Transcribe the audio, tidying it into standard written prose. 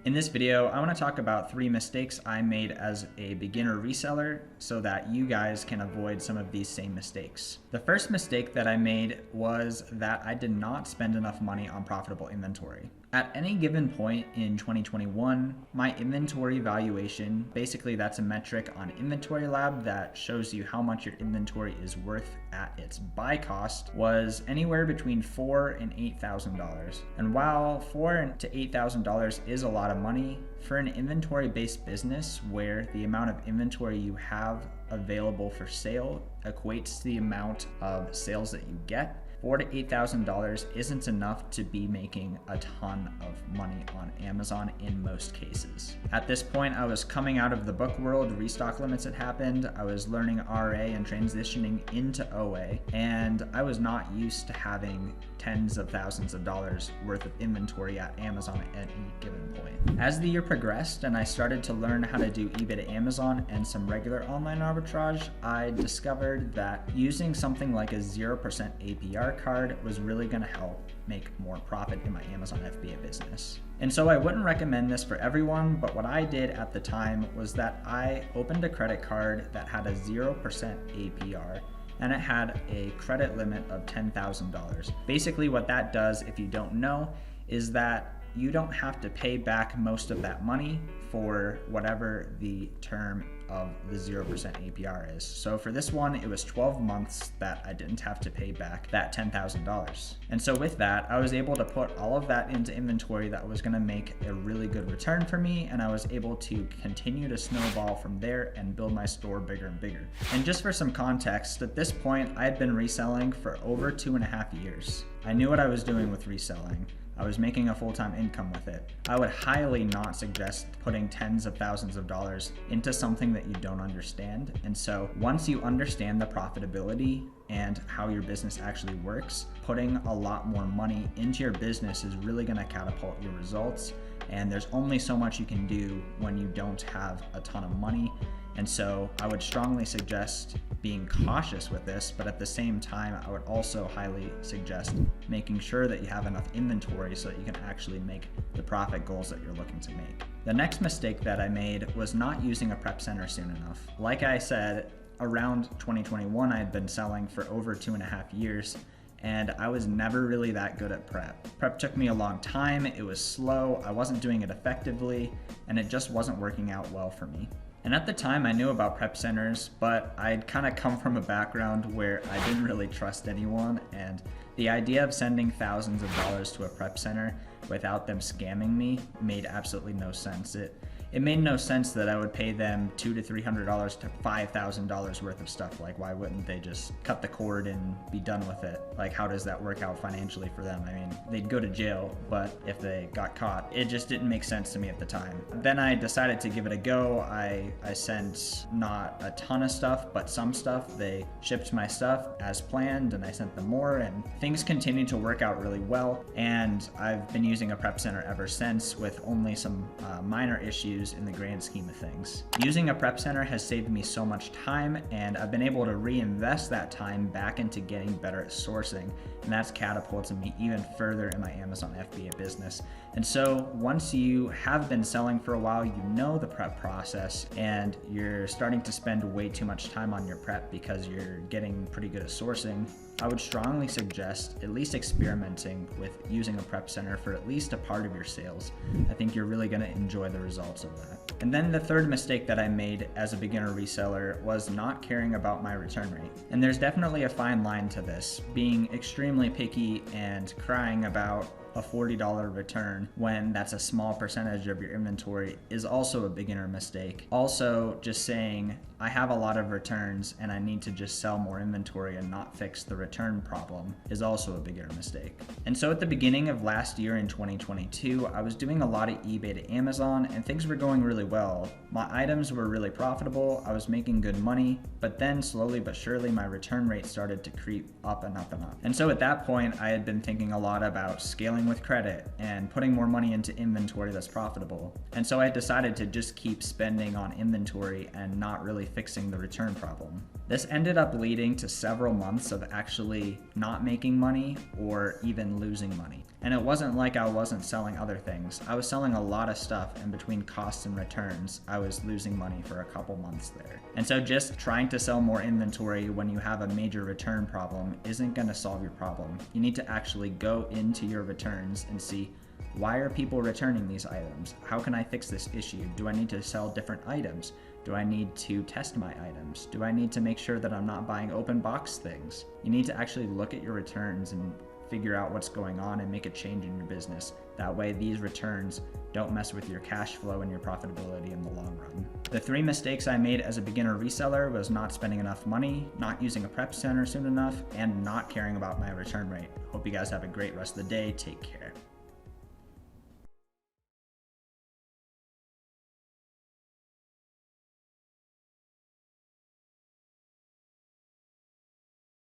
In this video, I want to talk about 3 mistakes I made as a beginner reseller so that you guys can avoid some of these same mistakes. The first mistake that I made was that I did not spend enough money on profitable inventory. At any given point in 2021, my inventory valuation, basically that's a metric on Inventory Lab that shows you how much your inventory is worth at its buy cost, was anywhere between $4,000 and $8,000. And while $4,000 to $8,000 is a lot of money, for an inventory-based business where the amount of inventory you have available for sale equates to the amount of sales that you get, $4,000 to $8,000 isn't enough to be making a ton of money on Amazon in most cases. At this point, I was coming out of the book world, restock limits had happened, I was learning RA and transitioning into OA, and I was not used to having tens of thousands of dollars worth of inventory at Amazon at any given point. As the year progressed and I started to learn how to do eBay to Amazon and some regular online arbitrage, I discovered that using something like a 0% APR card was really going to help make more profit in my Amazon FBA business. And so I wouldn't recommend this for everyone, but what I did at the time was that I opened a credit card that had a 0% APR and it had a credit limit of $10,000. Basically what that does, if you don't know, is that you don't have to pay back most of that money for whatever the term of the 0% APR is. So for this one, it was 12 months that I didn't have to pay back that $10,000. And so with that, I was able to put all of that into inventory that was gonna make a really good return for me, and I was able to continue to snowball from there and build my store bigger and bigger. And just for some context, at this point, I had been reselling for over 2.5 years. I knew what I was doing with reselling. I was making a full-time income with it. I would highly not suggest putting tens of thousands of dollars into something that you don't understand. And so once you understand the profitability and how your business actually works, putting a lot more money into your business is really gonna catapult your results. And there's only so much you can do when you don't have a ton of money. And so I would strongly suggest being cautious with this, but at the same time, I would also highly suggest making sure that you have enough inventory so that you can actually make the profit goals that you're looking to make. The next mistake that I made was not using a prep center soon enough. Like I said, around 2021, I had been selling for over 2.5 years, and I was never really that good at prep. Prep took me a long time, it was slow, I wasn't doing it effectively, and it just wasn't working out well for me. And at the time I knew about prep centers, but I'd kind of come from a background where I didn't really trust anyone, and the idea of sending thousands of dollars to a prep center without them scamming me made absolutely no sense. It made no sense that I would pay them $200 to $300 to $5,000 worth of stuff. Like, why wouldn't they just cut the cord and be done with it? Like, how does that work out financially for them? I mean, they'd go to jail, but if they got caught, it just didn't make sense to me at the time. Then I decided to give it a go. I sent not a ton of stuff, but some stuff. They shipped my stuff as planned, and I sent them more, and things continued to work out really well. And I've been using a prep center ever since, with only some minor issues in the grand scheme of things. Using a prep center has saved me so much time, and I've been able to reinvest that time back into getting better at sourcing, and that's catapulted me even further in my Amazon FBA business. And so once you have been selling for a while, you know the prep process, and you're starting to spend way too much time on your prep because you're getting pretty good at sourcing, I would strongly suggest at least experimenting with using a prep center for at least a part of your sales. I think you're really gonna enjoy the results of that. And then the third mistake that I made as a beginner reseller was not caring about my return rate. And there's definitely a fine line to this. Being extremely picky and crying about a $40 return when that's a small percentage of your inventory is also a beginner mistake. Also, just saying, I have a lot of returns and I need to just sell more inventory and not fix the return problem is also a beginner mistake. And so at the beginning of last year in 2022, I was doing a lot of eBay to Amazon and things were going really well. My items were really profitable, I was making good money, but then slowly but surely my return rate started to creep up and up and up. And so at that point, I had been thinking a lot about scaling with credit and putting more money into inventory that's profitable. And so I decided to just keep spending on inventory and not really fixing the return problem. This ended up leading to several months of actually not making money or even losing money. And it wasn't like I wasn't selling other things. I was selling a lot of stuff, and between costs and returns, I was losing money for a couple months there. And so just trying to sell more inventory when you have a major return problem isn't going to solve your problem. You need to actually go into your returns and see, why are people returning these items? How can I fix this issue? Do I need to sell different items? Do I need to test my items? Do I need to make sure that I'm not buying open box things? You need to actually look at your returns and figure out what's going on and make a change in your business. That way these returns don't mess with your cash flow and your profitability in the long run. The 3 mistakes I made as a beginner reseller was not spending enough money, not using a prep center soon enough, and not caring about my return rate. Hope you guys have a great rest of the day. Take care.